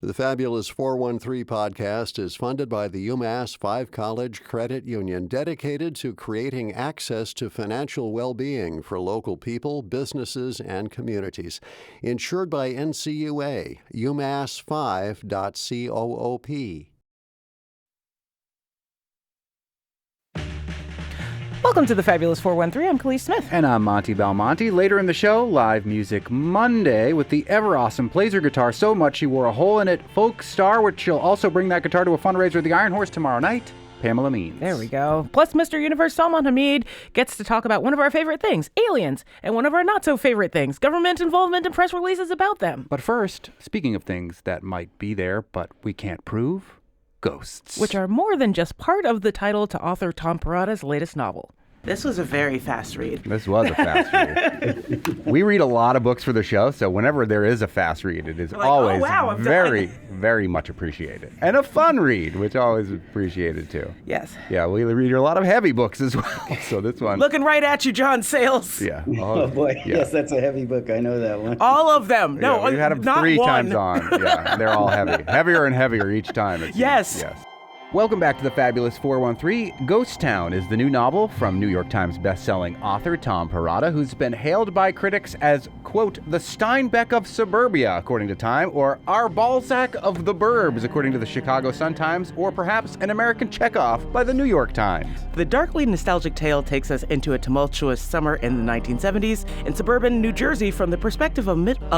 The Fabulous 413 podcast is funded by the UMass 5 College Credit Union, dedicated to creating access to financial well-being for local people, businesses, and communities. Insured by NCUA, umass5.coop. Welcome to the Fabulous 413. I'm Khalees Smith. And I'm Monty Belmonte. Later in the show, Live Music Monday with the ever-awesome plays her guitar so much she wore a hole in it folk star, which she'll also bring that guitar to a fundraiser at the Iron Horse tomorrow night, Pamela Means. There we go. Plus, Mr. Universe Salman Hamid gets to talk about one of our favorite things, aliens, and one of our not-so-favorite things, government involvement and press releases about them. But first, speaking of things that might be there but we can't prove, ghosts. Which are more than just part of the title to author Tom Perrotta's latest novel. This was a very fast read. This was a fast read. We read a lot of books for the show, so whenever there is a fast read, it is always very much appreciated. And a fun read, which always appreciated too. Yes. Yeah, we read a lot of heavy books as well, so this one. Looking right at you, John Sayles. Yeah. Oh boy, yeah. Yes, that's a heavy book. I know that one. All of them. No, yeah, we had them not 3 one. times on. Yeah, they're all heavy. Heavier and heavier each time. Yes. Yes. Welcome back to the Fabulous 413. Ghost Town is the new novel from New York Times bestselling author Tom Perrotta, who's been hailed by critics as, quote, the Steinbeck of suburbia, according to Time, or our Balzac of the burbs, according to the Chicago Sun-Times, or perhaps an American Chekhov by the New York Times. The darkly nostalgic tale takes us into a tumultuous summer in the 1970s in suburban New Jersey from the perspective of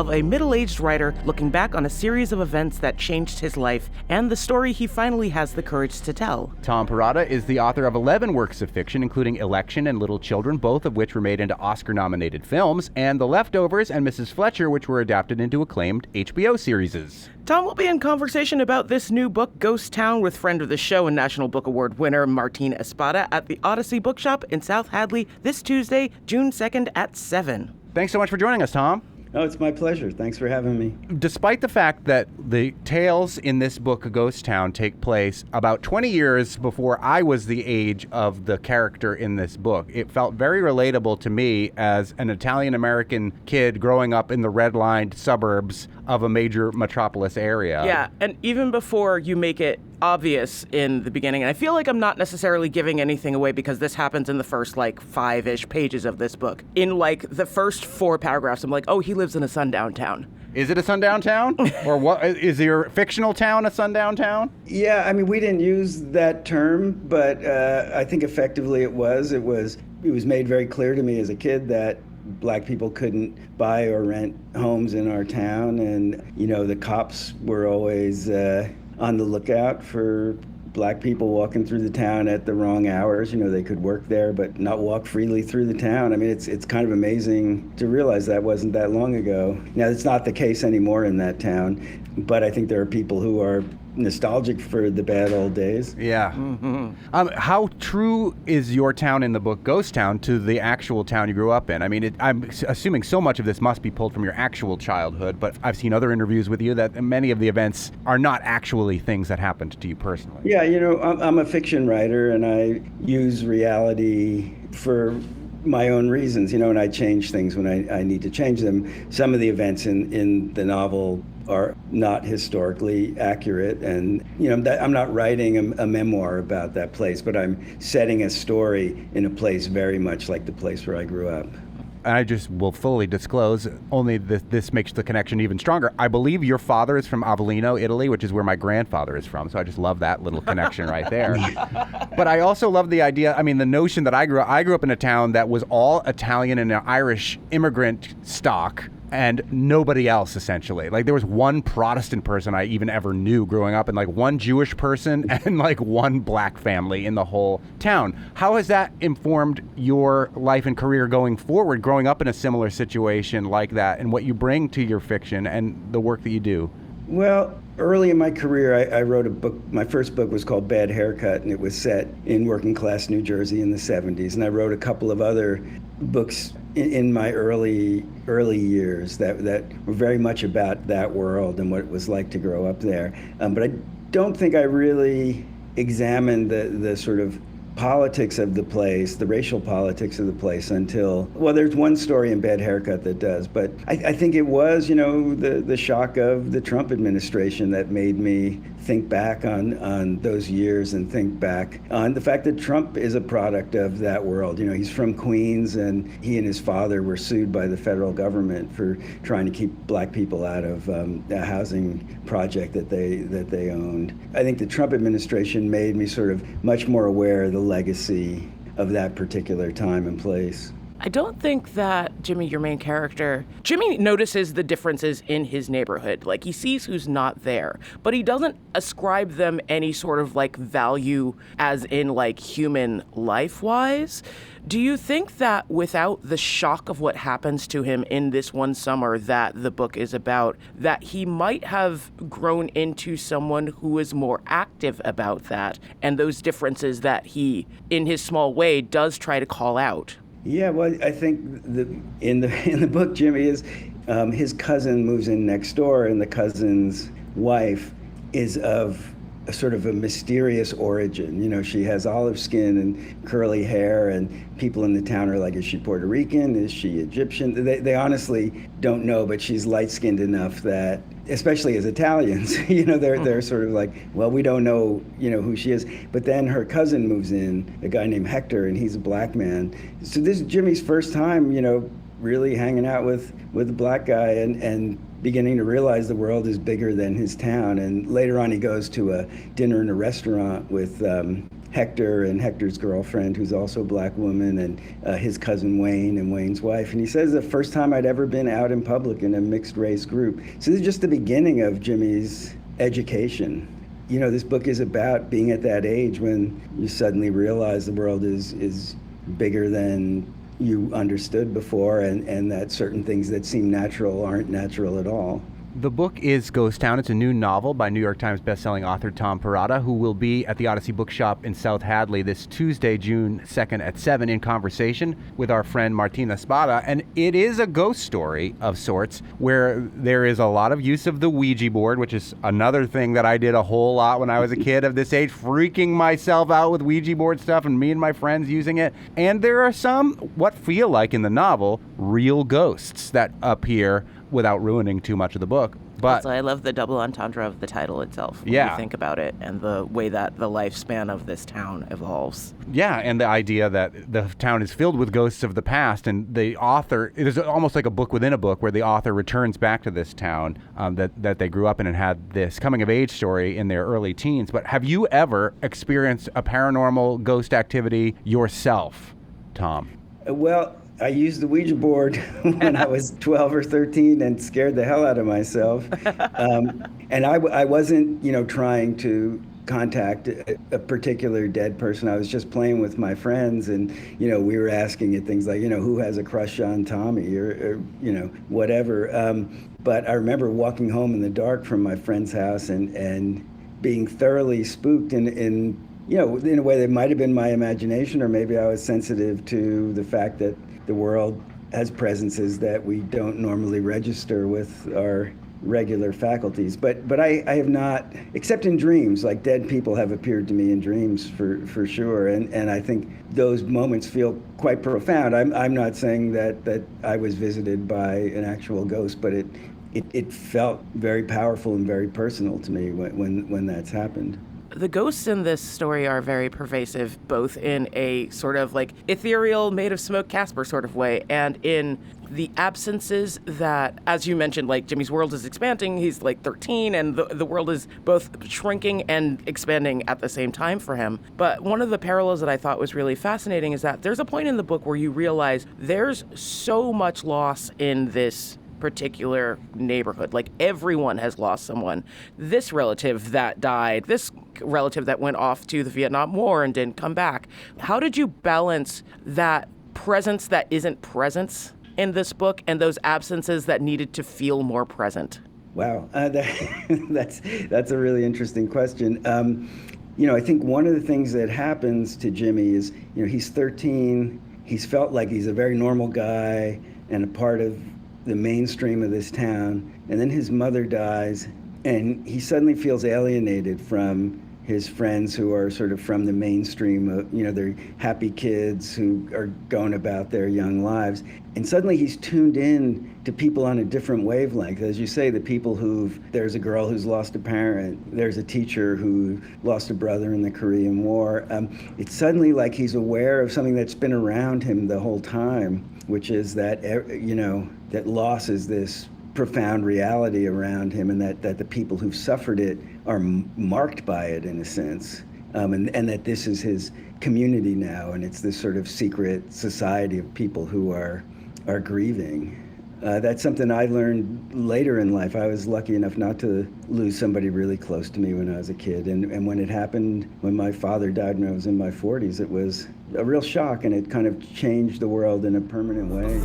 a middle-aged writer looking back on a series of events that changed his life and the story he finally has the courage to tell. Tom Perrotta is the author of 11 works of fiction, including Election and Little Children, both of which were made into Oscar-nominated films, and The Leftovers and Mrs. Fletcher, which were adapted into acclaimed HBO series. Tom will be in conversation about this new book, Ghost Town, with friend of the show and National Book Award winner Martin Espada at the Odyssey Bookshop in South Hadley this Tuesday, June 2nd at 7. Thanks so much for joining us, Tom. Oh, it's my pleasure. Thanks for having me. Despite the fact that the tales in this book, Ghost Town, take place about 20 years before I was the age of the character in this book, it felt very relatable to me as an Italian-American kid growing up in the red-lined suburbs of a major metropolis area. Yeah, and even before you make it obvious in the beginning, and I feel like I'm not necessarily giving anything away because this happens in the first, 5-ish pages of this book. In, the first 4 paragraphs, I'm like, oh, he lives in a sundown town. Is it a sundown town? Or what? Is your fictional town a sundown town? Yeah, I mean, we didn't use that term, but I think effectively it was. It was made very clear to me as a kid that Black people couldn't buy or rent homes in our town, and, the cops were always on the lookout for Black people walking through the town at the wrong hours. They could work there but not walk freely through the town. I mean, it's kind of amazing to realize that wasn't that long ago. Now, it's not the case anymore in that town, but I think there are people who are nostalgic for the bad old days. Yeah. Mm-hmm. How true is your town in the book Ghost Town to the actual town you grew up in? I mean, I'm assuming so much of this must be pulled from your actual childhood, but I've seen other interviews with you that many of the events are not actually things that happened to you personally. Yeah, I'm a fiction writer, and I use reality for my own reasons, and I change things when I need to change them. Some of the events in the novel are not historically accurate, and I'm not writing a memoir about that place, but I'm setting a story in a place very much like the place where I grew up. And I just will fully disclose, only this makes the connection even stronger. I believe your father is from Avellino, Italy, which is where my grandfather is from, so I just love that little connection right there. But I also love the idea, the notion that I grew up in a town that was all Italian and Irish immigrant stock, and nobody else, essentially. There was one Protestant person I even ever knew growing up, and one Jewish person and one Black family in the whole town. How has that informed your life and career going forward, growing up in a similar situation like that, and what you bring to your fiction and the work that you do? Well, early in my career, I wrote a book. My first book was called Bad Haircut, and it was set in working class New Jersey in the 70s. And I wrote a couple of other books in my early years that were very much about that world and what it was like to grow up there. But I don't think I really examined the sort of politics of the place, the racial politics of the place until, well, there's one story in Bad Haircut that does, but I think it was, the shock of the Trump administration that made me think back on those years and think back on the fact that Trump is a product of that world. He's from Queens, and he and his father were sued by the federal government for trying to keep black people out of a housing project that they owned. I think the Trump administration made me sort of much more aware of the legacy of that particular time and place. I don't think that Jimmy, your main character, Jimmy notices the differences in his neighborhood. Like, he sees who's not there, but he doesn't ascribe them any sort of like value as in like human life-wise. Do you think that without the shock of what happens to him in this one summer that the book is about, that he might have grown into someone who is more active about that and those differences that he, in his small way, does try to call out? Yeah, well, I think in the book, Jimmy is his cousin moves in next door, and the cousin's wife is of a sort of a mysterious origin. She has olive skin and curly hair, and people in the town are like, is she Puerto Rican? Is she Egyptian? They honestly don't know, but she's light-skinned enough that, especially as Italians, they're sort of like, well, we don't know, who she is. But then her cousin moves in, a guy named Hector, and he's a black man. So this is Jimmy's first time, really hanging out with a black guy and beginning to realize the world is bigger than his town. And later on, he goes to a dinner in a restaurant with Hector and Hector's girlfriend, who's also a black woman, and his cousin Wayne and Wayne's wife. And he says, the first time I'd ever been out in public in a mixed race group. So this is just the beginning of Jimmy's education. This book is about being at that age when you suddenly realize the world is bigger than you understood before, and that certain things that seem natural aren't natural at all. The book is Ghost Town. It's a new novel by New York Times bestselling author Tom Perrotta, who will be at the Odyssey Bookshop in South Hadley this Tuesday, June 2nd at 7 in conversation with our friend Martina Spada. And it is a ghost story of sorts where there is a lot of use of the Ouija board, which is another thing that I did a whole lot when I was a kid of this age, freaking myself out with Ouija board stuff and me and my friends using it. And there are some, what feel like in the novel, real ghosts that appear without ruining too much of the book. But also, I love the double entendre of the title itself when you think about it, and the way that the lifespan of this town evolves. Yeah, and the idea that the town is filled with ghosts of the past, and the author, it is almost like a book within a book where the author returns back to this town that they grew up in and had this coming-of-age story in their early teens. But have you ever experienced a paranormal ghost activity yourself, Tom? Well, I used the Ouija board when I was 12 or 13 and scared the hell out of myself. And I wasn't, trying to contact a particular dead person. I was just playing with my friends, and, we were asking it things like, who has a crush on Tommy or whatever. But I remember walking home in the dark from my friend's house and being thoroughly spooked in a way that might have been my imagination, or maybe I was sensitive to the fact that the world has presences that we don't normally register with our regular faculties. But I have not, except in dreams, like dead people have appeared to me in dreams for sure. And I think those moments feel quite profound. I'm not saying that I was visited by an actual ghost, but it felt very powerful and very personal to me when that's happened. The ghosts in this story are very pervasive, both in a sort of like ethereal, made of smoke Casper sort of way, and in the absences that, as you mentioned, like Jimmy's world is expanding. He's like 13, and the world is both shrinking and expanding at the same time for him. But one of the parallels that I thought was really fascinating is that there's a point in the book where you realize there's so much loss in this particular neighborhood. Like, everyone has lost someone. This relative that died, this relative that went off to the Vietnam War and didn't come back. How did you balance that presence that isn't presence in this book and those absences that needed to feel more present? Wow, that's a really interesting question. I think one of the things that happens to Jimmy is, he's 13. He's felt like he's a very normal guy and a part of the mainstream of this town, and then his mother dies, and he suddenly feels alienated from his friends who are sort of from the mainstream, they're happy kids who are going about their young lives. And suddenly he's tuned in to people on a different wavelength. As you say, the people there's a girl who's lost a parent, there's a teacher who lost a brother in the Korean War. It's suddenly like he's aware of something that's been around him the whole time, which is that, that loss is this profound reality around him, and that the people who've suffered it are marked by it in a sense, and that this is his community now, and it's this sort of secret society of people who are grieving. That's something I learned later in life. I was lucky enough not to lose somebody really close to me when I was a kid, and when it happened, when my father died when I was in my 40s, it was a real shock, and it kind of changed the world in a permanent way.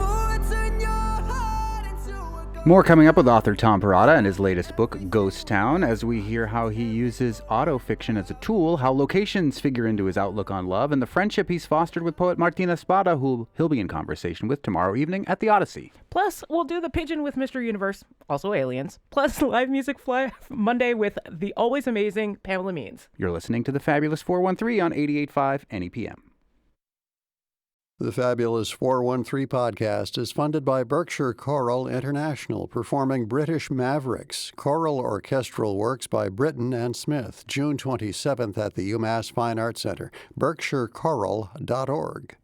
More coming up with author Tom Perrotta and his latest book, Ghost Town, as we hear how he uses autofiction as a tool, how locations figure into his outlook on love, and the friendship he's fostered with poet Martina Spada, who he'll be in conversation with tomorrow evening at the Odyssey. Plus, we'll do the Pigeon with Mr. Universe, also aliens. Plus, live music fly Monday with the always amazing Pamela Means. You're listening to the Fabulous 413 on 88.5 NEPM. The Fabulous 413 podcast is funded by Berkshire Choral International, performing British Mavericks, choral orchestral works by Britton and Smith, June 27th at the UMass Fine Arts Center, berkshirechoral.org.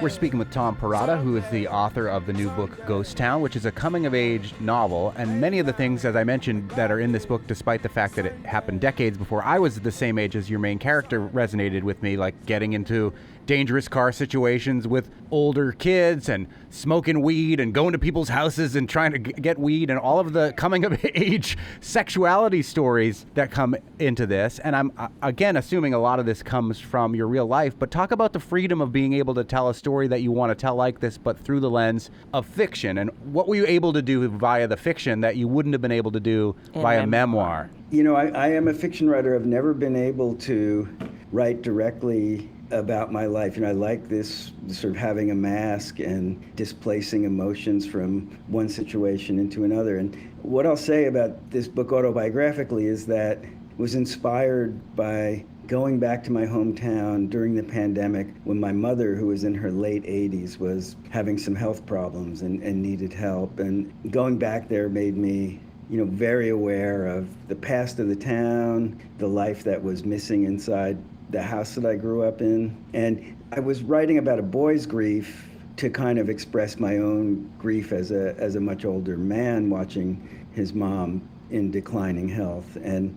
We're speaking with Tom Perrotta, who is the author of the new book, Ghost Town, which is a coming-of-age novel. And many of the things, as I mentioned, that are in this book, despite the fact that it happened decades before I was the same age as your main character, resonated with me, like getting into dangerous car situations with older kids and smoking weed and going to people's houses and trying to get weed and all of the coming-of-age sexuality stories that come into this. And I'm, again, assuming a lot of this comes from your real life, but talk about the freedom of being able to tell a story that you want to tell like this, but through the lens of fiction. And what were you able to do via the fiction that you wouldn't have been able to do via memoir? I am a fiction writer. I've never been able to write directly about my life. I like this sort of having a mask and displacing emotions from one situation into another. And what I'll say about this book autobiographically is that it was inspired by going back to my hometown during the pandemic when my mother, who was in her late 80s, was having some health problems and needed help. And going back there made me very aware of the past of the town, the life that was missing inside the house that I grew up in. And I was writing about a boy's grief to kind of express my own grief as a much older man watching his mom in declining health. And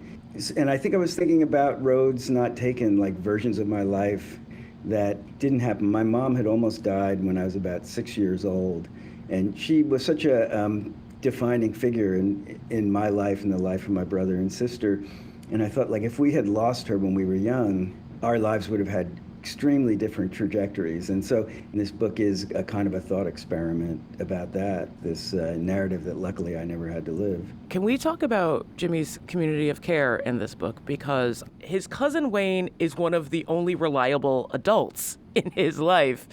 I think I was thinking about roads not taken, like versions of my life that didn't happen. My mom had almost died when I was about 6 years old. And she was such a defining figure in my life and the life of my brother and sister. And I thought, like, if we had lost her when we were young, our lives would have had extremely different trajectories. And so this book is a kind of a thought experiment about that, this narrative that luckily I never had to live. Can we talk about Jimmy's community of care in this book? Because his cousin Wayne is one of the only reliable adults in his life.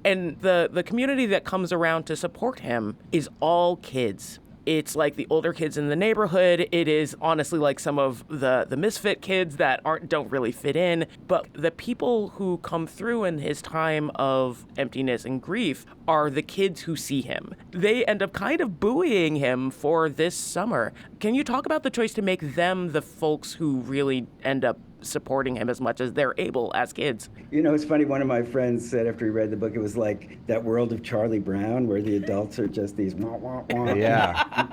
And the community that comes around to support him is all kids. It's like the older kids in the neighborhood. It is honestly like some of the misfit kids that don't really fit in. But the people who come through in his time of emptiness and grief are the kids who see him. They end up kind of buoying him for this summer. Can you talk about the choice to make them the folks who really end up supporting him as much as they're able as kids? It's funny, one of my friends said after he read the book, it was like that world of Charlie Brown where the adults are just these wah, wah, wah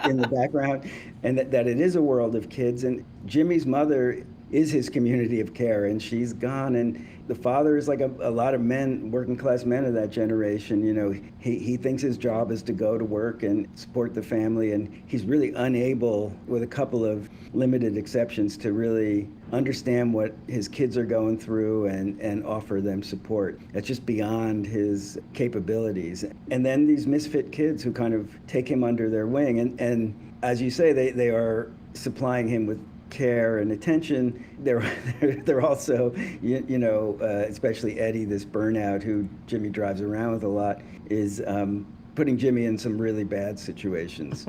in the background, and that it is a world of kids. And Jimmy's mother is his community of care, and she's gone. And the father is like a lot of men, working class men of that generation. He thinks his job is to go to work and support the family, and he's really unable, with a couple of limited exceptions, to really understand what his kids are going through and offer them support. That's just beyond his capabilities. And then these misfit kids who kind of take him under their wing, and as you say, they are supplying him with care and attention. They're also, especially Eddie, this burnout who Jimmy drives around with a lot, is putting Jimmy in some really bad situations.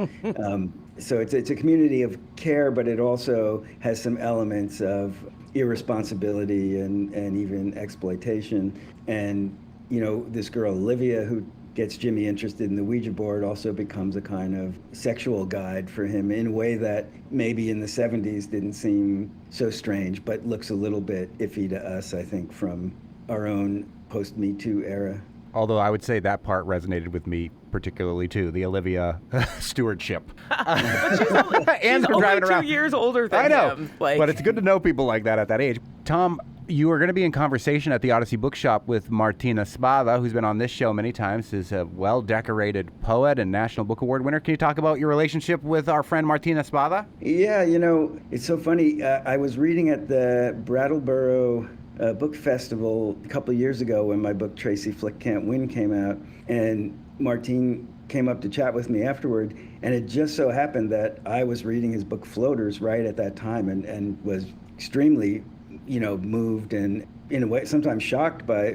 So it's a community of care, but it also has some elements of irresponsibility and even exploitation. And, this girl, Olivia, who gets Jimmy interested in the Ouija board, also becomes a kind of sexual guide for him in a way that maybe in the 70s didn't seem so strange, but looks a little bit iffy to us, I think, from our own post-Me Too era. Although I would say that part resonated with me particularly too, the Olivia stewardship. But she's only 2 years older than I know, him. but it's good to know people like that at that age. Tom, you are going to be in conversation at the Odyssey Bookshop with Martina Spada, who's been on this show many times, is a well-decorated poet and National Book Award winner. Can you talk about your relationship with our friend Martina Spada? Yeah, it's so funny. I was reading at the Brattleboro Book Festival a couple of years ago when my book Tracy Flick Can't Win came out, and Martine came up to chat with me afterward, and it just so happened that I was reading his book Floaters right at that time and was extremely, moved and in a way sometimes shocked by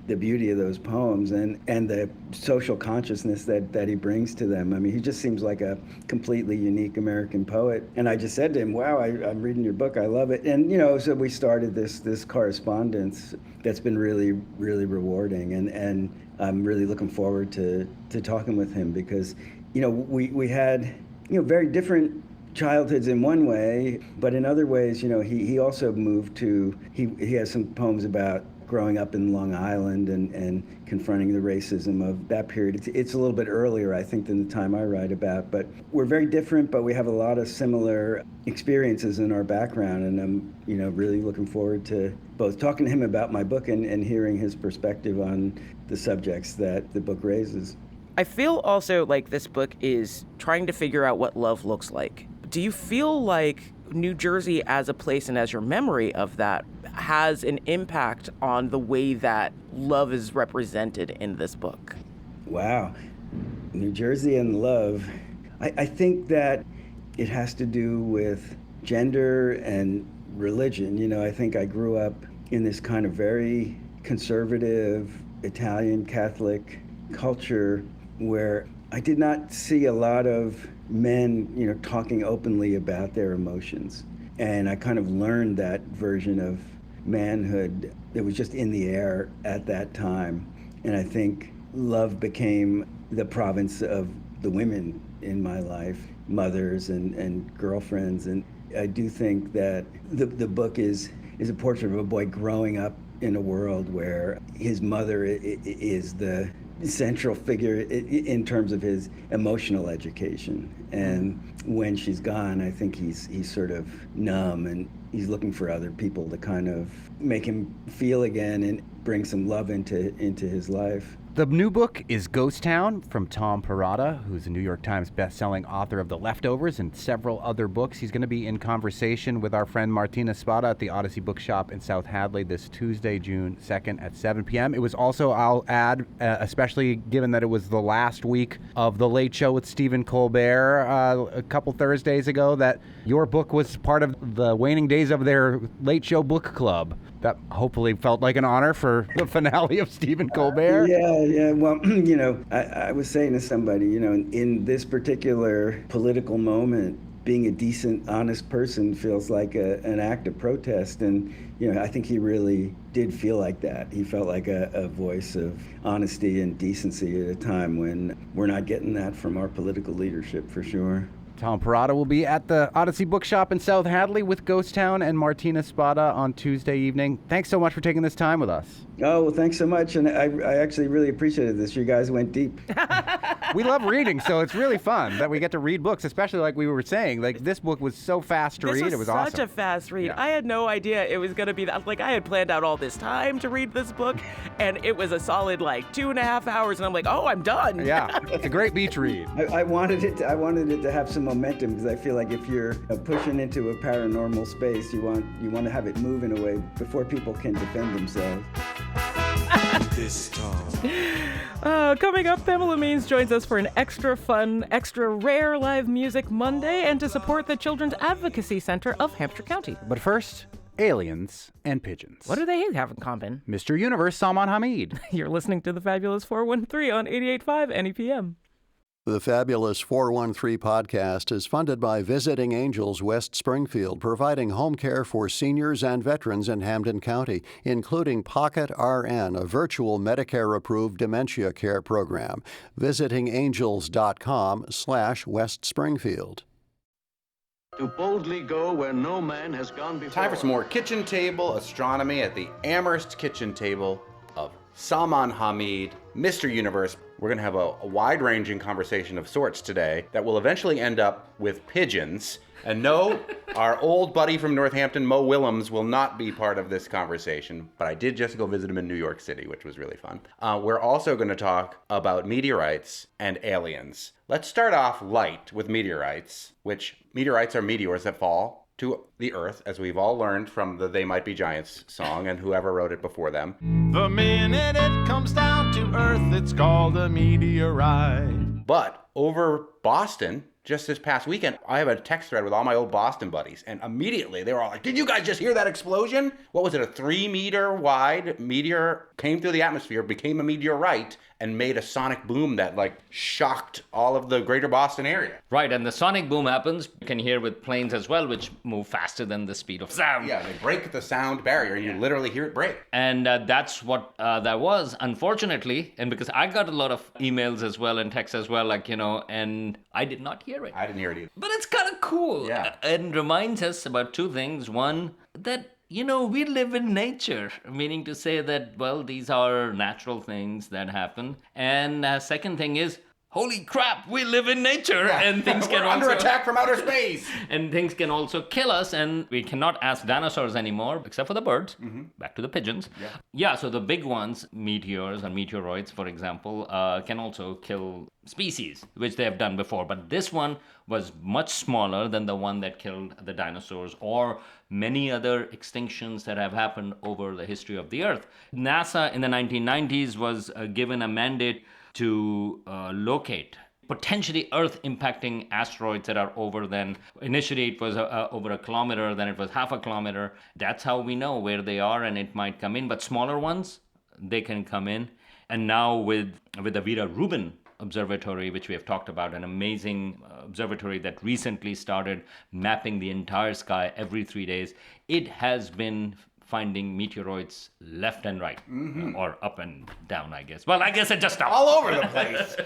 the beauty of those poems and the social consciousness that he brings to them. I mean, he just seems like a completely unique American poet. And I just said to him, wow, I'm reading your book. I love it. And, so we started this correspondence that's been really, really rewarding. And I'm really looking forward to talking with him because, we had, very different childhoods in one way, but in other ways, he also moved to, he has some poems about growing up in Long Island and confronting the racism of that period. It's a little bit earlier, I think, than the time I write about, but we're very different, but we have a lot of similar experiences in our background, and I'm, really looking forward to both talking to him about my book and hearing his perspective on the subjects that the book raises. I feel also like this book is trying to figure out what love looks like. Do you feel like New Jersey as a place and as your memory of that has an impact on the way that love is represented in this book? Wow. New Jersey and love. I think that it has to do with gender and religion. I think I grew up in this kind of very conservative Italian Catholic culture where I did not see a lot of men, talking openly about their emotions. And I kind of learned that version of manhood that was just in the air at that time. And I think love became the province of the women in my life, mothers and girlfriends. And I do think that the book is a portrait of a boy growing up in a world where his mother is the central figure in terms of his emotional education. And when she's gone, I think he's sort of numb and he's looking for other people to kind of make him feel again and bring some love into his life. The new book is Ghost Town from Tom Perrotta, who's a New York Times best-selling author of The Leftovers and several other books. He's going to be in conversation with our friend Martina Spada at the Odyssey Bookshop in South Hadley this Tuesday, June 2nd at 7 p.m. It was also, I'll add, especially given that it was the last week of The Late Show with Stephen Colbert a couple Thursdays ago, that your book was part of the waning days of their Late Show book club. That hopefully felt like an honor for the finale of Stephen Colbert. Yeah. Well, I was saying to somebody, in this particular political moment, being a decent, honest person feels like an act of protest. And, I think he really did feel like that. He felt like a voice of honesty and decency at a time when we're not getting that from our political leadership, for sure. Tom Perrotta will be at the Odyssey Bookshop in South Hadley with Ghost Town and Martina Spada on Tuesday evening. Thanks so much for taking this time with us. Oh, well, thanks so much. And I actually really appreciated this. You guys went deep. We love reading, so it's really fun that we get to read books, especially like we were saying. Like, this book was so fast to read. It was awesome. Such a fast read. Yeah. I had no idea it was going to be that. Like, I had planned out all this time to read this book, and it was a solid, 2.5 hours, and I'm like, oh, I'm done. Yeah, it's a great beach read. I wanted it to have some momentum, because I feel like if you're pushing into a paranormal space, you want to have it move in a way before people can defend themselves. Coming up, Pamela Means joins us for an extra fun, extra rare live music Monday and to support the Children's Advocacy Center of Hampshire County. But first, aliens, and pigeons. What do they have in common? Mr. Universe, Salman Hamid. You're listening to the Fabulous 413 on 88.5 NEPM. The Fabulous 413 podcast is funded by Visiting Angels West Springfield, providing home care for seniors and veterans in Hampden County, including Pocket RN, a virtual Medicare-approved dementia care program. visitingangels.com/West Springfield. To boldly go where no man has gone before. Time for some more kitchen table astronomy at the Amherst kitchen table of Salman Hamid, Mr. Universe. We're going to have a wide-ranging conversation of sorts today that will eventually end up with pigeons. And no, our old buddy from Northampton, Mo Willems, will not be part of this conversation, but I did just go visit him in New York City, which was really fun. We're also going to talk about meteorites and aliens. Let's start off light with meteorites, which meteorites are meteors that fall to the Earth, as we've all learned from the They Might Be Giants song and whoever wrote it before them. The minute it comes down to Earth, it's called a meteorite. But over Boston, just this past weekend, I have a text thread with all my old Boston buddies, and immediately they were all like, did you guys just hear that explosion? What was it, a 3-meter wide meteor came through the atmosphere, became a meteorite, and made a sonic boom that shocked all of the greater Boston area. Right, and the sonic boom happens, you can hear with planes as well, which move faster than the speed of sound. Yeah, they break the sound barrier, and you literally hear it break. And that's what that was, unfortunately, and because I got a lot of emails as well and texts as well, and I did not hear it. I didn't hear it either. But it's kind of cool. Yeah. And reminds us about two things. One, that we live in nature, meaning to say that, well, these are natural things that happen. And second thing is, holy crap, we live in nature, and things can We're under attack from outer space. And things can also kill us, and we cannot ask dinosaurs anymore, except for the birds. Mm-hmm. Back to the pigeons. Yeah, so the big ones, meteors and meteoroids, for example, can also kill species, which they have done before. But this one was much smaller than the one that killed the dinosaurs or many other extinctions that have happened over the history of the Earth. NASA in the 1990s was given a mandate to locate potentially Earth-impacting asteroids that are over then. Initially, it was over a kilometer, then it was half a kilometer. That's how we know where they are, and it might come in. But smaller ones, they can come in. And now with the Vera Rubin Observatory, which we have talked about, an amazing observatory that recently started mapping the entire sky every 3 days, it has been finding meteoroids left and right, or up and down, I guess. Well, I guess it just stopped. All over the place.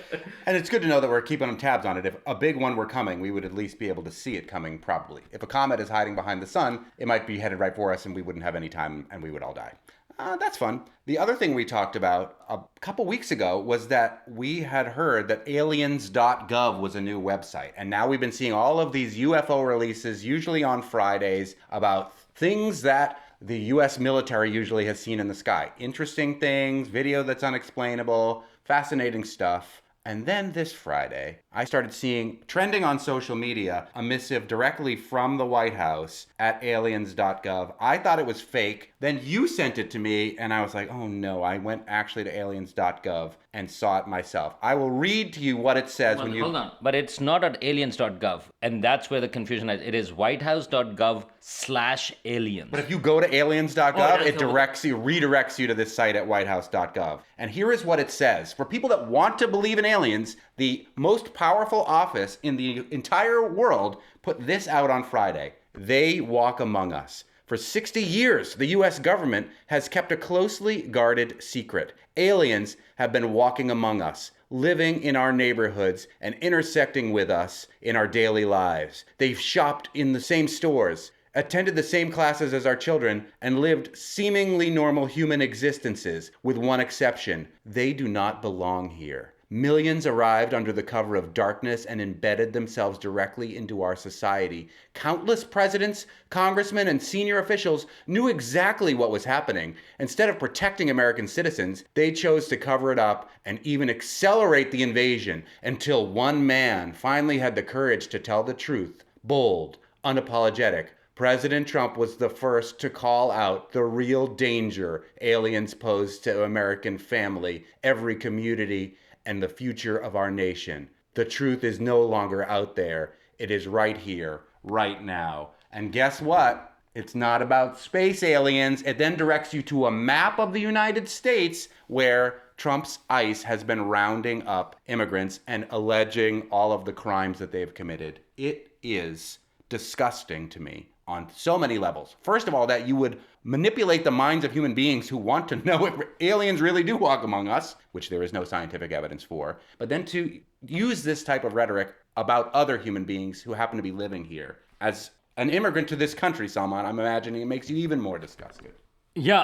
And it's good to know that we're keeping tabs on it. If a big one were coming, we would at least be able to see it coming, probably. If a comet is hiding behind the sun, it might be headed right for us, and we wouldn't have any time, and we would all die. That's fun. The other thing we talked about a couple weeks ago was that we had heard that aliens.gov was a new website. And now we've been seeing all of these UFO releases, usually on Fridays, about things that the U.S. military usually has seen in the sky. Interesting things, video that's unexplainable, fascinating stuff. And then this Friday, I started seeing, trending on social media, a missive directly from the White House at aliens.gov. I thought it was fake. Then you sent it to me, and I was like, oh no, I went actually to aliens.gov and saw it myself. I will read to you what it says when you... Hold on. But it's not at aliens.gov, and that's where the confusion is. It is whitehouse.gov/aliens. But if you go to aliens.gov, it redirects you to this site at whitehouse.gov. And here is what it says. For people that want to believe in aliens, the most powerful office in the entire world put this out on Friday. They walk among us. For 60 years, the U.S. government has kept a closely guarded secret. Aliens have been walking among us, living in our neighborhoods and intersecting with us in our daily lives. They've shopped in the same stores, attended the same classes as our children, and lived seemingly normal human existences, with one exception. They do not belong here. Millions arrived under the cover of darkness and embedded themselves directly into our society. Countless presidents, congressmen, and senior officials knew exactly what was happening. Instead of protecting American citizens, they chose to cover it up and even accelerate the invasion until one man finally had the courage to tell the truth. Bold, unapologetic. President Trump was the first to call out the real danger aliens pose to American family, every community, and the future of our nation. The truth is no longer out there. It is right here, right now. And guess what? It's not about space aliens. It then directs you to a map of the United States where Trump's ICE has been rounding up immigrants and alleging all of the crimes that they've committed. It is disgusting to me on so many levels. First of all, that you would manipulate the minds of human beings who want to know if aliens really do walk among us, which there is no scientific evidence for, but then to use this type of rhetoric about other human beings who happen to be living here. As an immigrant to this country, Salman, I'm imagining it makes you even more disgusted. Yeah,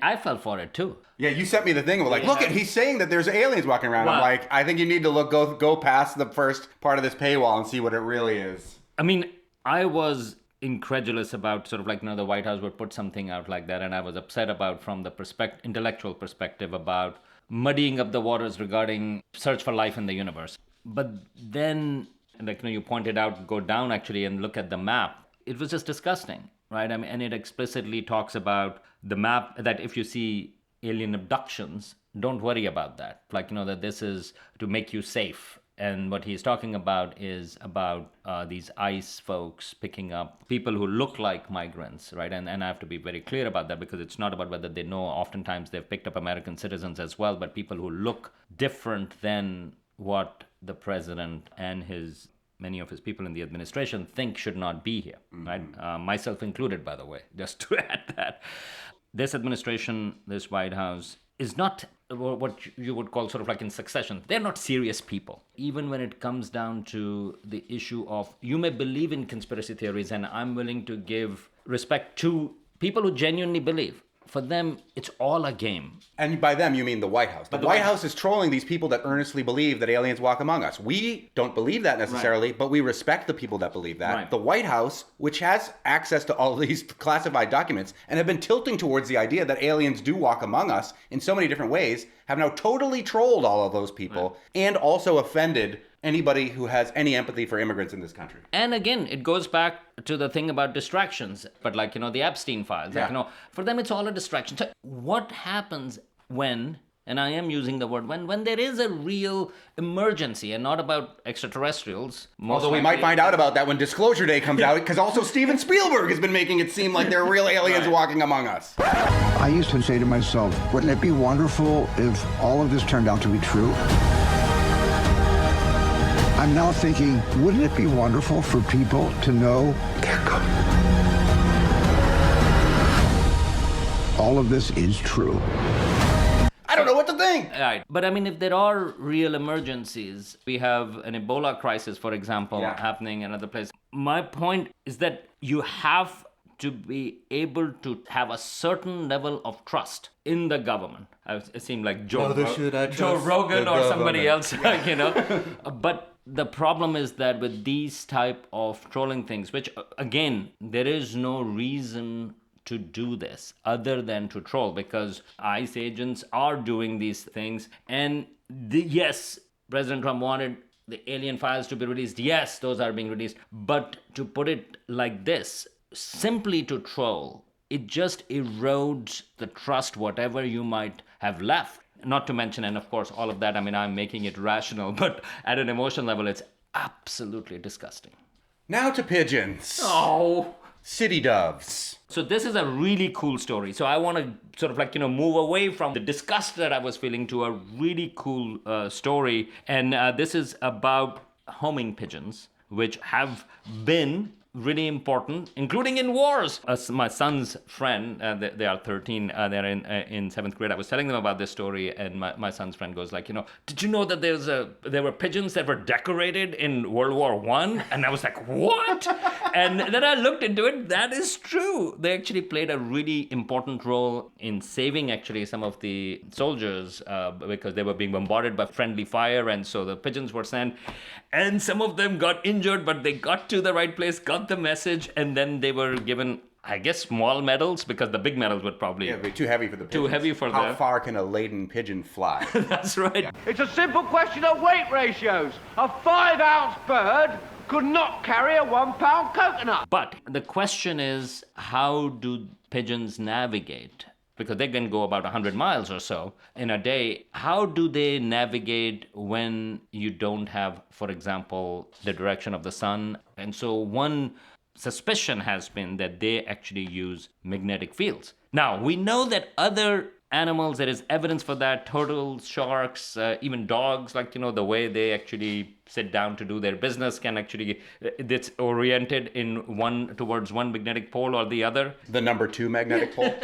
I fell for it too. Yeah, you sent me the thing. Like, look, he's saying that there's aliens walking around. Well, I'm like, I think you need to go past the first part of this paywall and see what it really is. I mean, I was incredulous about sort of like, the White House would put something out like that, and I was upset about from the intellectual perspective about muddying up the waters regarding search for life in the universe. But then, like you pointed out, go down actually and look at the map. It was just disgusting, right? I mean, and it explicitly talks about the map that if you see alien abductions, don't worry about that. Like, that this is to make you safe. And what he's talking about is about these ICE folks picking up people who look like migrants, right? And I have to be very clear about that because it's not about whether they know. Oftentimes they've picked up American citizens as well, but people who look different than what the president and many of his people in the administration think should not be here, right? Myself included, by the way, just to add that. This administration, this White House, is not what you would call sort of like in succession. They're not serious people. Even when it comes down to the issue of, you may believe in conspiracy theories, and I'm willing to give respect to people who genuinely believe. For them, it's all a game. And by them, you mean the White House. The White House is trolling these people that earnestly believe that aliens walk among us. We don't believe that necessarily, but we respect the people that believe that. Right. The White House, which has access to all of these classified documents and have been tilting towards the idea that aliens do walk among us in so many different ways, have now totally trolled all of those people and also offended anybody who has any empathy for immigrants in this country. And again, it goes back to the thing about distractions, but like, the Epstein files, like, for them, it's all a distraction. So what happens when, and I am using the word when there is a real emergency and not about extraterrestrials? Although we might find out about that when Disclosure Day comes out, because also Steven Spielberg has been making it seem like there are real aliens walking among us. I used to say to myself, wouldn't it be wonderful if all of this turned out to be true? I'm now thinking, wouldn't it be wonderful for people to know all of this is true? I don't know what to think. Right. But I mean, if there are real emergencies, we have an Ebola crisis, for example, happening in other places. My point is that you have to be able to have a certain level of trust in the government. It seemed like Joe Rogan or somebody else, But the problem is that with these type of trolling things, which again, there is no reason to do this other than to troll, because ICE agents are doing these things. And yes, President Trump wanted the alien files to be released. Yes, those are being released. But to put it like this, simply to troll, it just erodes the trust, whatever you might have left. Not to mention, and of course, all of that, I mean, I'm making it rational, but at an emotional level, it's absolutely disgusting. Now to pigeons. Oh. City doves. So this is a really cool story. So I want to sort of like, move away from the disgust that I was feeling to a really cool story. And this is about homing pigeons, which have been really important, including in wars. My son's friend, they are 13, they're in 7th grade. I was telling them about this story, and my son's friend goes like, did you know that there were pigeons that were decorated in World War I? And I was like, what? And then I looked into it. That is true. They actually played a really important role in saving actually some of the soldiers because they were being bombarded by friendly fire, and so the pigeons were sent. And some of them got injured, but they got to the right place, got the message, and then they were given, I guess, small medals, because the big medals would probably... Yeah, be too heavy for the pigeons. Too heavy for How them. far can a laden pigeon fly? That's right. Yeah. It's a simple question of weight ratios. A 5-ounce bird could not carry a 1-pound coconut. But the question is, how do pigeons navigate? Because they can go about 100 miles or so in a day. How do they navigate when you don't have, for example, the direction of the sun? And so one suspicion has been that they actually use magnetic fields. Now, we know that other animals, there is evidence for that, turtles, sharks, even dogs, like, the way they actually sit down to do their business can actually, it's oriented towards one magnetic pole or the other. The number 2 magnetic pole.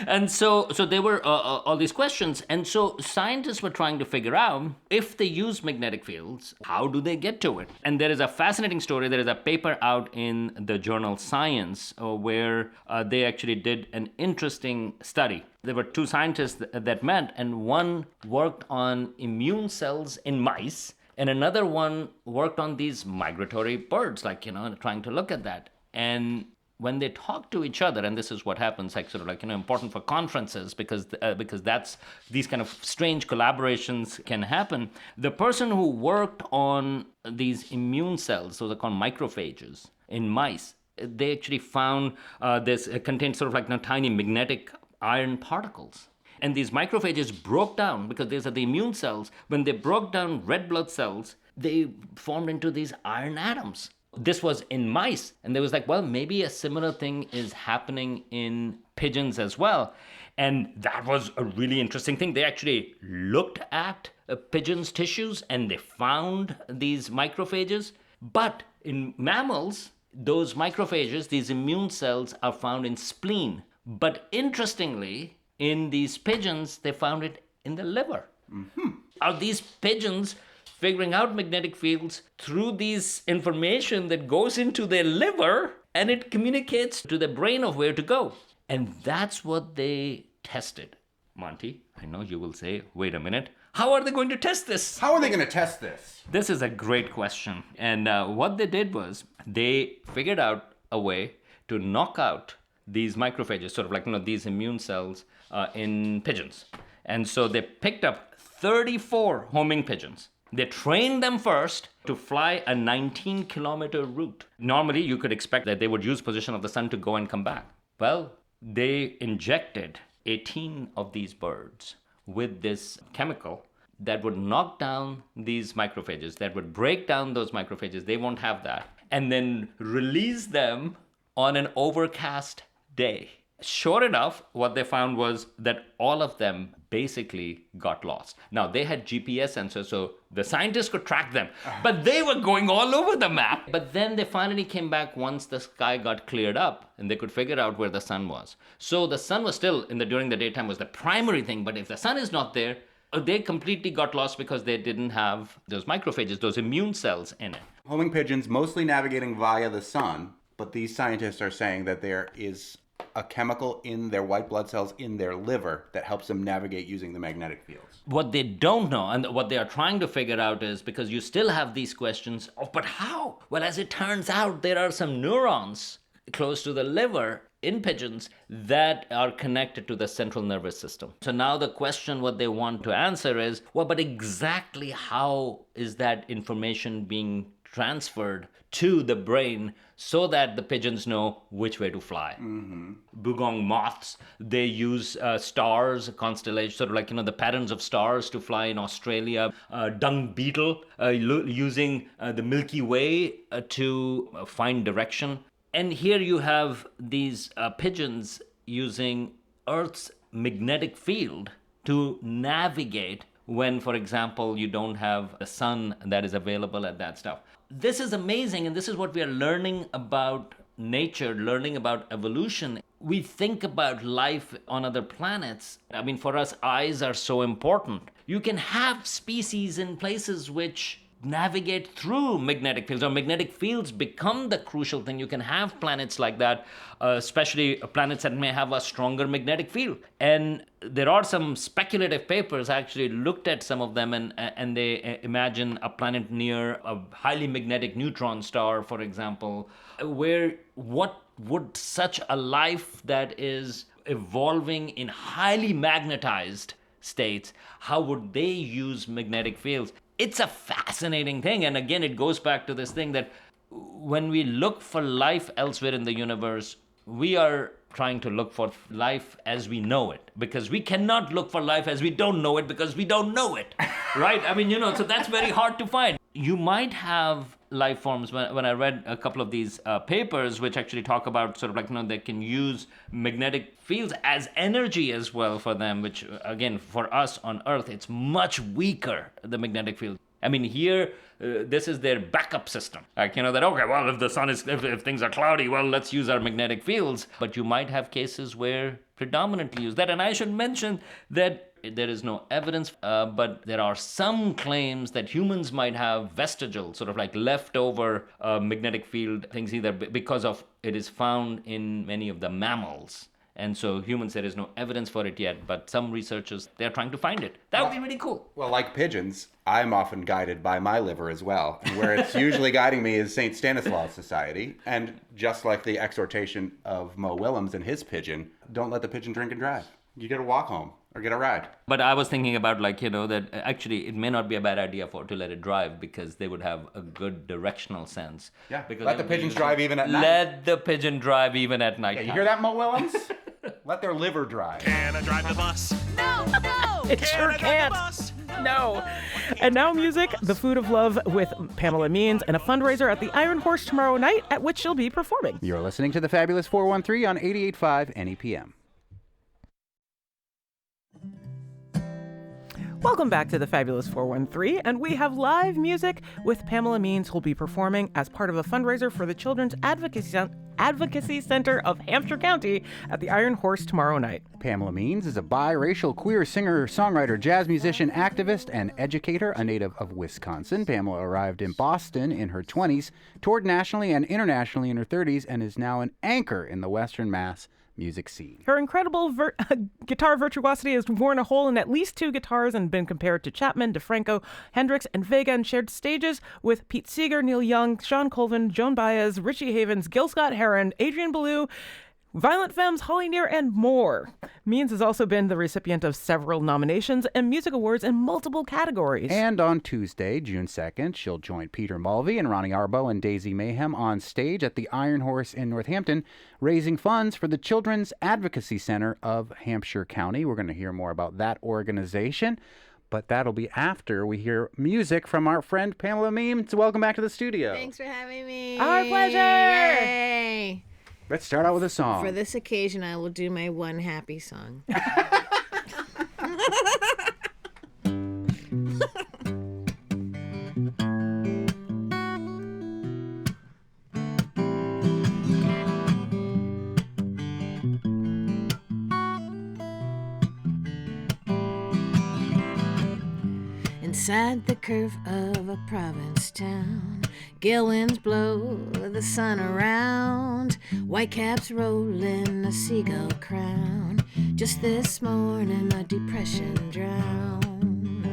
And so there were all these questions. And so scientists were trying to figure out, if they use magnetic fields, how do they get to it? And there is a fascinating story. There is a paper out in the journal Science where they actually did an interesting study. There were 2 scientists that met, and one worked on immune cells in mice, and another one worked on these migratory birds, trying to look at that. And when they talk to each other, and this is what happens, important for conferences, because that's these kind of strange collaborations can happen. The person who worked on these immune cells, those are called macrophages in mice, they actually found this contained tiny magnetic iron particles. And these macrophages broke down, because these are the immune cells. When they broke down red blood cells, they formed into these iron atoms. This was in mice. And they was maybe a similar thing is happening in pigeons as well. And that was a really interesting thing. They actually looked at pigeons' tissues and they found these macrophages. But in mammals, those macrophages, these immune cells, are found in spleen. But interestingly, in these pigeons, they found it in the liver. Mm-hmm. Are these pigeons figuring out magnetic fields through this information that goes into their liver, and it communicates to the brain of where to go? And that's what they tested. Monty, I know you will say, wait a minute, how are they going to test this? How are they going to test this? This is a great question. And what they did was they figured out a way to knock out these macrophages, these immune cells in pigeons. And so they picked up 34 homing pigeons. They trained them first to fly a 19-kilometer route. Normally, you could expect that they would use position of the sun to go and come back. Well, they injected 18 of these birds with this chemical that would knock down these macrophages, that would break down those macrophages. They won't have that. And then release them on an overcast day. Sure enough, what they found was that all of them basically got lost. Now, they had GPS sensors, so the scientists could track them, but they were going all over the map. But then they finally came back once the sky got cleared up and they could figure out where the sun was. So the sun was still, during the daytime, was the primary thing, but if the sun is not there, they completely got lost because they didn't have those macrophages, those immune cells in it. Homing pigeons mostly navigating via the sun, but these scientists are saying that there is a chemical in their white blood cells in their liver that helps them navigate using the magnetic fields. What they don't know, and what they are trying to figure out is, because you still have these questions of, but how? Well, as it turns out, there are some neurons close to the liver in pigeons that are connected to the central nervous system. So now the question what they want to answer is, well, but exactly how is that information being transferred to the brain so that the pigeons know which way to fly? Mm-hmm. Dugong moths, they use stars, constellations, the patterns of stars to fly in Australia. Dung beetle using the Milky Way to find direction. And here you have these pigeons using Earth's magnetic field to navigate when, for example, you don't have a sun that is available at that stuff. This is amazing, and this is what we are learning about nature, learning about evolution. We think about life on other planets. For us, eyes are so important. You can have species in places which navigate through magnetic fields, or magnetic fields become the crucial thing. You can have planets like that, especially planets that may have a stronger magnetic field. And there are some speculative papers. I actually looked at some of them, and they imagine a planet near a highly magnetic neutron star, for example, where what would such a life that is evolving in highly magnetized states, how would they use magnetic fields? It's a fascinating thing. And again, it goes back to this thing that when we look for life elsewhere in the universe, we are trying to look for life as we know it, because we cannot look for life as we don't know it, because we don't know it, right? So that's very hard to find. You might have life forms, when I read a couple of these papers, which actually talk about sort of like, they can use magnetic fields as energy as well for them, which again, for us on Earth, it's much weaker, the magnetic field. I mean, here, this is their backup system. Like, that, okay, well, if the sun is, if things are cloudy, well, let's use our magnetic fields. But you might have cases where predominantly use that. And I should mention that there is no evidence, but there are some claims that humans might have vestigial, sort of like leftover magnetic field things, either because of it is found in many of the mammals. And so humans, there is no evidence for it yet, but some researchers, they're trying to find it. That would be really cool. Well, like pigeons, I'm often guided by my liver as well. And where it's usually guiding me is St. Stanislaus Society. And just like the exhortation of Mo Willems and his pigeon, don't let the pigeon drink and drive. You got to walk home or get a ride. But I was thinking about that actually it may not be a bad idea to let it drive, because they would have a good directional sense. Yeah, because let the pigeons drive even at night. Let the pigeon drive even at night. Yeah, you hear that, Mo Willems? Let their liver drive. Can I drive the bus? No! It sure can't. No. And now music, The Food of Love with Pamela Means, and a fundraiser at the Iron Horse tomorrow night, at which she'll be performing. You're listening to the Fabulous 413 on 88.5 NEPM. Welcome back to the Fabulous 413, and we have live music with Pamela Means, who'll be performing as part of a fundraiser for the Children's Advocacy Center of Hampshire County at the Iron Horse tomorrow night. Pamela Means is a biracial queer singer, songwriter, jazz musician, activist, and educator, a native of Wisconsin. Pamela arrived in Boston in her 20s, toured nationally and internationally in her 30s, and is now an anchor in the Western Mass music scene. Her incredible guitar virtuosity has worn a hole in at least 2 guitars and been compared to Chapman, DeFranco, Hendrix, and Vega, and shared stages with Pete Seeger, Neil Young, Sean Colvin, Joan Baez, Richie Havens, Gil Scott-Heron, Adrian Belew, Violent Femmes, Holly Near, and more. Means has also been the recipient of several nominations and music awards in multiple categories. And on Tuesday, June 2nd, she'll join Peter Mulvey and Ronnie Arbo and Daisy Mayhem on stage at the Iron Horse in Northampton, raising funds for the Children's Advocacy Center of Hampshire County. We're going to hear more about that organization, but that'll be after we hear music from our friend Pamela Means. Welcome back to the studio. Thanks for having me. Our pleasure. Yay. Let's start out with a song. For this occasion, I will do my one happy song. Inside the curve of a province town, gale winds blow the sun around, whitecaps rolling a seagull crown. Just this morning a depression drowned.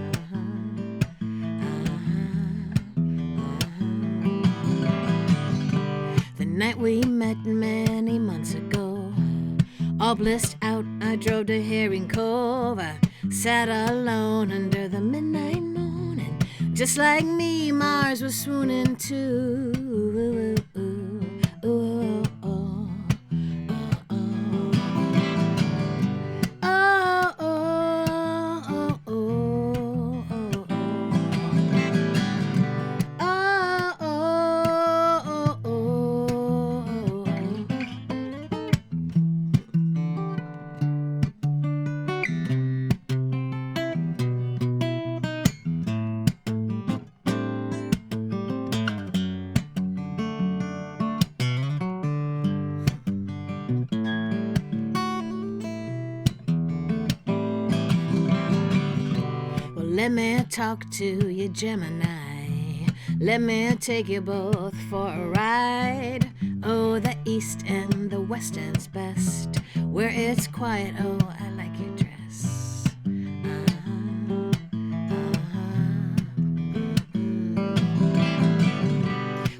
The night we met many months ago, all blissed out, I drove to Herring Cove. I sat alone under the midnight moon, and just like me, Mars was swooning too. Let me talk to you, Gemini. Let me take you both for a ride. Oh, the east and the west end's best, where it's quiet. Oh, I like your dress.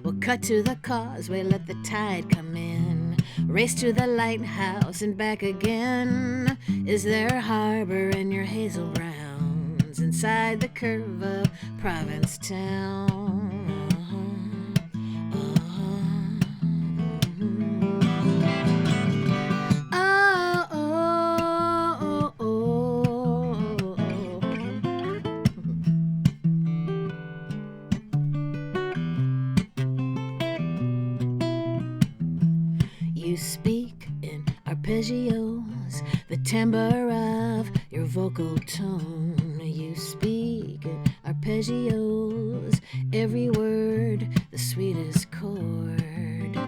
We'll cut to the causeway, let the tide come in. Race to the lighthouse and back again. Is there a harbor in your hazel browns inside the curve of Provincetown? You speak in arpeggios, the timbre of your vocal tone. You speak in arpeggios, every word the sweetest chord.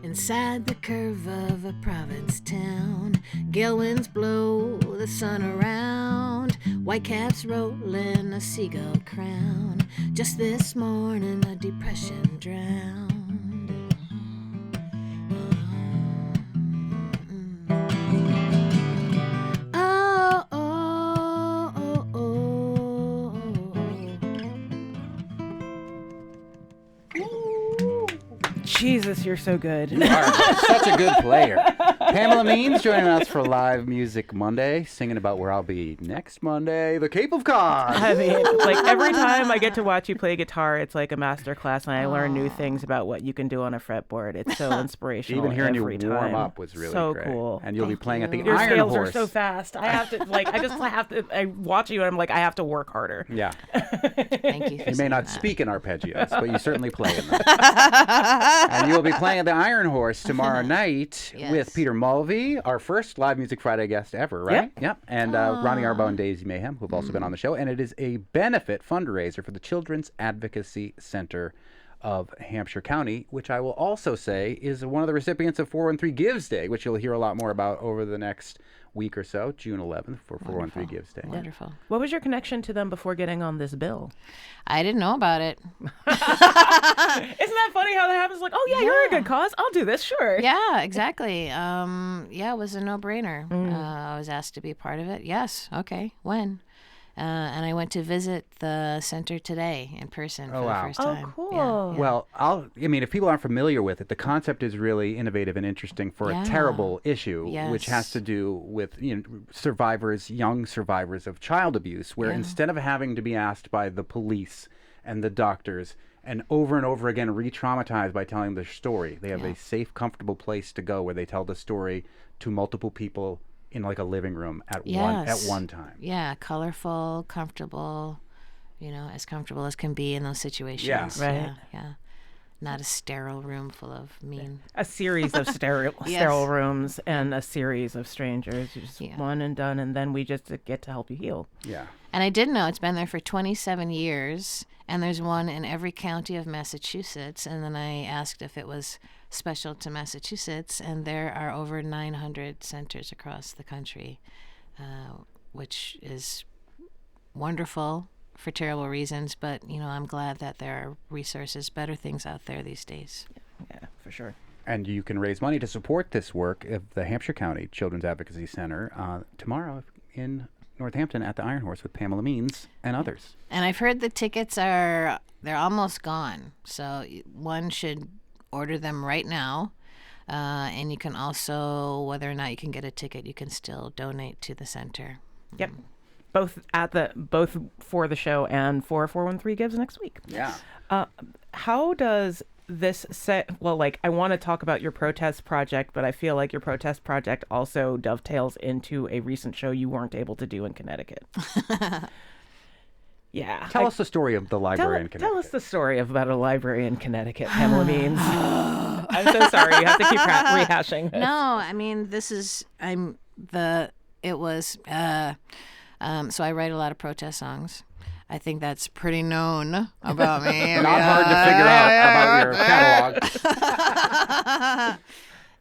Inside the curve of a province town, gale winds blow the sun around, whitecaps rolling a seagull crown. Just this morning a depression drowned. Oh, oh, oh, oh, oh. Jesus, you're so good. You are such a good player. Pamela Means joining us for Live Music Monday, singing about where I'll be next Monday, the Cape of Cod. I mean, like every time I get to watch you play guitar, it's like a master class, and I learn new things about what you can do on a fretboard. It's so inspirational. Even hearing every you time. warm up was really so great. cool. And you'll be playing at the Your Iron scales Horse. are so fast. I have to I watch you and I'm like, I have to work harder. Yeah. Thank you. You may not speak in arpeggios, but you certainly play in them. And you will be playing at the Iron Horse tomorrow night with Peter Mulvey, our first Live Music Friday guest ever, right? Yep. And Ronnie Arbaugh and Daisy Mayhem, who've also been on the show. And it is a benefit fundraiser for the Children's Advocacy Center of Hampshire County, which I will also say is one of the recipients of 413 Gives Day, which you'll hear a lot more about over the next week or so, June 11th for 413 Gives Day. Wonderful. What was your connection to them before getting on this bill? I didn't know about it. Isn't that funny how that happens? Like, oh yeah, you're a good cause. I'll do this, sure. Yeah, exactly. It was a no-brainer. I was asked to be part of it. Yes. Okay. When? And I went to visit the center today in person for the first time. Oh, cool. Yeah. Well, if people aren't familiar with it, the concept is really innovative and interesting for a terrible issue, which has to do with survivors, young survivors of child abuse, where instead of having to be asked by the police and the doctors and over again re-traumatized by telling their story, they have a safe, comfortable place to go where they tell the story to multiple people in like a living room at one time. Yeah, colorful, comfortable, as comfortable as can be in those situations. Yeah. Right. Yeah. Not a sterile room full of mean. A series of sterile rooms and a series of strangers. Just one and done, and then we just get to help you heal. Yeah. And I did know it's been there for 27 years, and there's one in every county of Massachusetts. And then I asked if it was special to Massachusetts, and there are over 900 centers across the country, which is wonderful for terrible reasons. But, I'm glad that there are resources, better things out there these days. Yeah, for sure. And you can raise money to support this work of the Hampshire County Children's Advocacy Center tomorrow in Northampton at the Iron Horse with Pamela Means and others. And I've heard the tickets they're almost gone. So one should order them right now. And you can also, whether or not you can get a ticket, you can still donate to the center. Yep. Both for the show and for 413 Gives next week. Yeah. How does this I want to talk about your protest project, but I feel like your protest project also dovetails into a recent show you weren't able to do in Connecticut. Yeah. Tell us the story of the library in Connecticut. Tell us the story about a library in Connecticut, Pamela Means. I'm so sorry. You have to keep rehashing this. No, I mean, so I write a lot of protest songs. I think that's pretty known about me. Not hard to figure out about your catalog.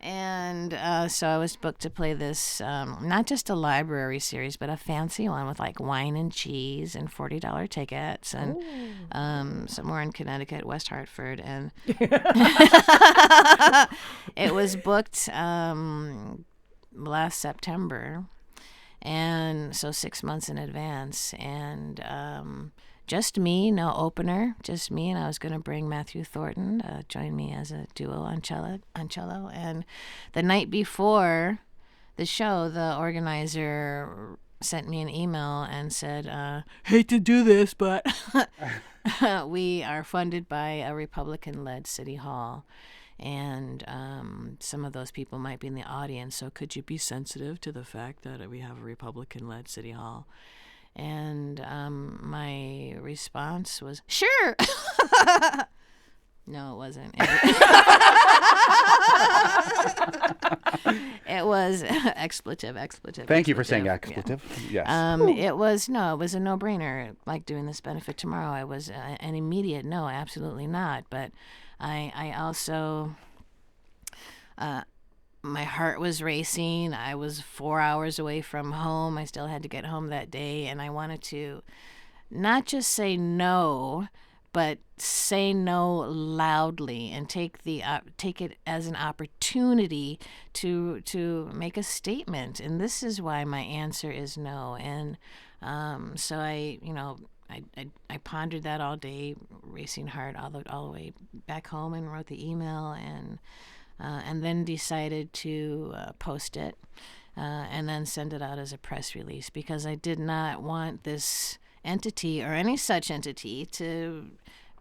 And so I was booked to play this, not just a library series, but a fancy one with like wine and cheese and $40 tickets, and somewhere in Connecticut, West Hartford, and it was booked last September, and so 6 months in advance, and just me, no opener, just me, and I was going to bring Matthew Thornton to join me as a duo on cello. And the night before the show, the organizer sent me an email and said, hate to do this, but we are funded by a Republican-led city hall. And some of those people might be in the audience, so could you be sensitive to the fact that we have a Republican-led city hall? And my response was, sure. No, it wasn't. It was expletive. Thank you for saying expletive. Yeah. Yes. It was a no-brainer, like doing this benefit tomorrow. I was an immediate no, absolutely not. But I also, my heart was racing. I was 4 hours away from home. I still had to get home that day, and I wanted to not just say no, but say no loudly and take it as an opportunity to make a statement. And this is why my answer is no. And so I pondered that all day, racing heart, all the way back home, and wrote the email, and then decided to post it and then send it out as a press release, because I did not want this entity or any such entity to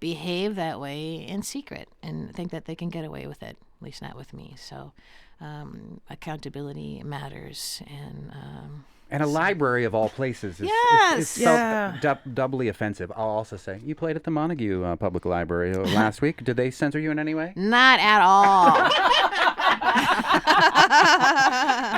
behave that way in secret and think that they can get away with it, at least not with me. So accountability matters. And a library of all places is doubly offensive. I'll also say, you played at the Montague Public Library last week. Did they censor you in any way? Not at all.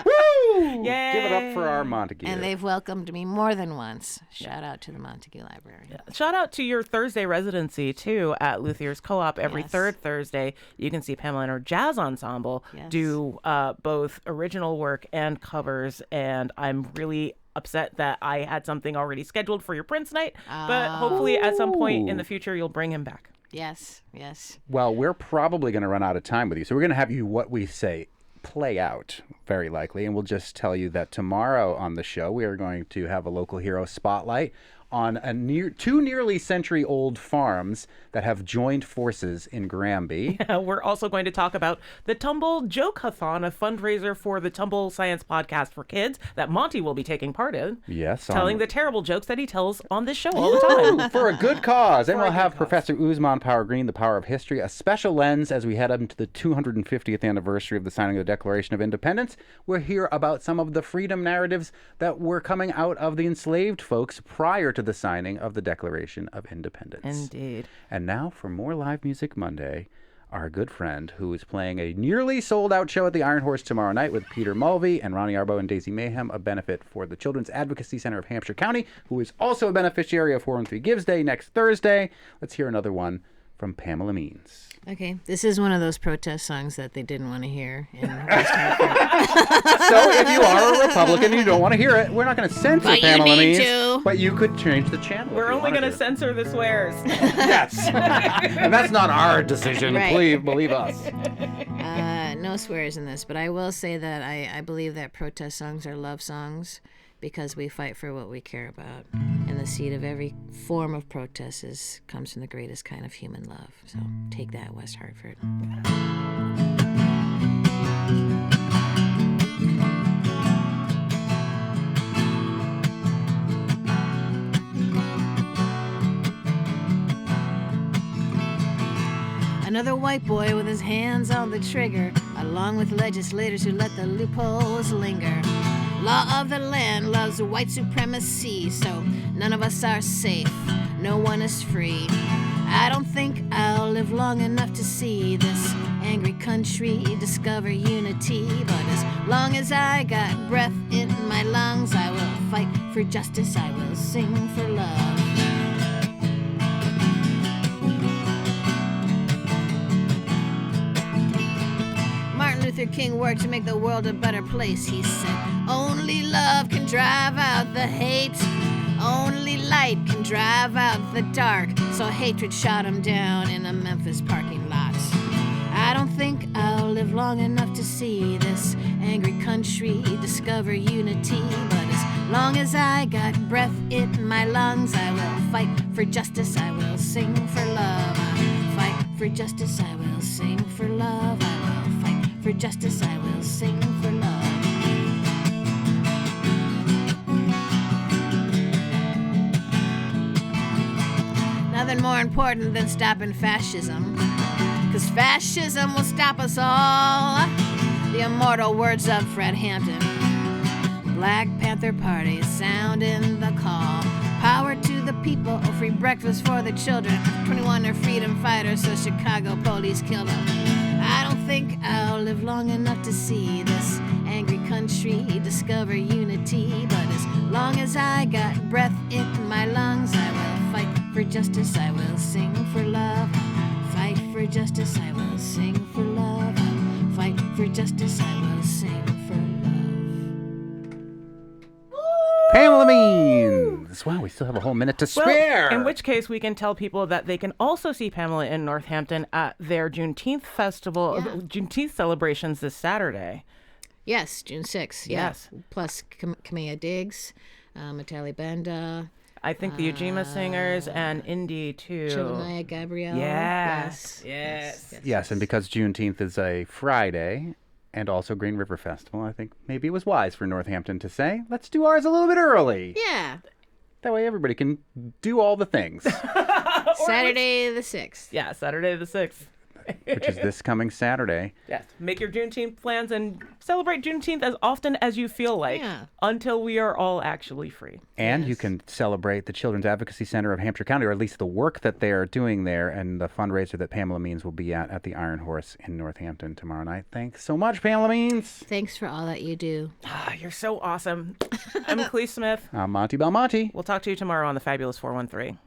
Woo! Yay! Give it up for our Montague. And they've welcomed me more than once. Shout out to the Montague Library. Yeah. Shout out to your Thursday residency, too, at Luthier's Co-op. Every third Thursday, you can see Pamela and her jazz ensemble do both original work and covers. And I'm really upset that I had something already scheduled for your Prince night. But hopefully at some point in the future, you'll bring him back. Yes. Well, we're probably going to run out of time with you. So we're going to have you, what we say, play out, very likely. And we'll just tell you that tomorrow on the show, we are going to have a local hero spotlight on two nearly century-old farms that have joined forces in Granby. We're also going to talk about the Tumble Joke-a-thon, a fundraiser for the Tumble Science Podcast for Kids that Monty will be taking part in. Yes. Telling the terrible jokes that he tells on this show all the time. For a good cause. And we'll have Professor Usman Power Green, The Power of History, a special lens as we head up into the 250th anniversary of the signing of the Declaration of Independence. We'll hear about some of the freedom narratives that were coming out of the enslaved folks prior to the signing of the Declaration of Independence. Indeed. And now for more Live Music Monday, our good friend who is playing a nearly sold-out show at the Iron Horse tomorrow night with Peter Mulvey and Ronnie Arbo and Daisy Mayhem, a benefit for the Children's Advocacy Center of Hampshire County, who is also a beneficiary of 413 Gives Day next Thursday. Let's hear another one from Pamela Means. Okay, this is one of those protest songs that they didn't want to hear. So if you are a Republican and you don't want to hear it, we're not going to censor Pamela Means, but you could change the channel. We're only going to censor the swears. Yes. And that's not our decision. Right. Please believe us. No swears in this, but I will say that I believe that protest songs are love songs because we fight for what we care about. And the seed of every form of protest comes from the greatest kind of human love. So take that, West Hartford. Another white boy with his hands on the trigger, along with legislators who let the loopholes linger. Law of the land loves white supremacy, so none of us are safe, no one is free. I don't think I'll live long enough to see this angry country discover unity, but as long as I got breath in my lungs, I will fight for justice, I will sing for love. Martin Luther King worked to make the world a better place, he said. Only love can drive out the hate. Only light can drive out the dark. So hatred shot him down in a Memphis parking lot. I don't think I'll live long enough to see this angry country discover unity, but as long as I got breath in my lungs, I will fight for justice, I will sing for love. Fight for justice, I will sing for love. I will fight for justice, I will sing for love. Nothing more important than stopping fascism, 'cause This fascism will stop us all. The immortal words of Fred Hampton. Black Panther Party sounding the call. Power to the people, oh, free breakfast for the children. 21 are freedom fighters, so Chicago police killed them. I don't think I'll live long enough to see this angry country discover unity. But as long as I got breath in my lungs, I will fight for justice, I will sing for love. Fight for justice, I will sing for love. Fight for justice, I will sing for love. Pamela Means. Wow, we still have a whole minute to spare. Well, in which case, we can tell people that they can also see Pamela in Northampton at their Juneteenth festival, Juneteenth celebrations this Saturday. Yes, June 6th. Yeah. Yes. Plus Kamea Diggs, Matali Benda. I think the Ujima Singers and Indy, too. Chilonaya Gabrielle. Yes. Yes, and because Juneteenth is a Friday, and also Green River Festival, I think maybe it was wise for Northampton to say, let's do ours a little bit early. Yeah. That way everybody can do all the things. Saturday the 6th. Yeah, Saturday the 6th. Which is this coming Saturday. Yes. Make your Juneteenth plans and celebrate Juneteenth as often as you feel like until we are all actually free. And you can celebrate the Children's Advocacy Center of Hampshire County, or at least the work that they're doing there, and the fundraiser that Pamela Means will be at the Iron Horse in Northampton tomorrow night. Thanks so much, Pamela Means. Thanks for all that you do. You're so awesome. I'm Clee Smith. I'm Monty Belmonte. We'll talk to you tomorrow on the Fabulous 413.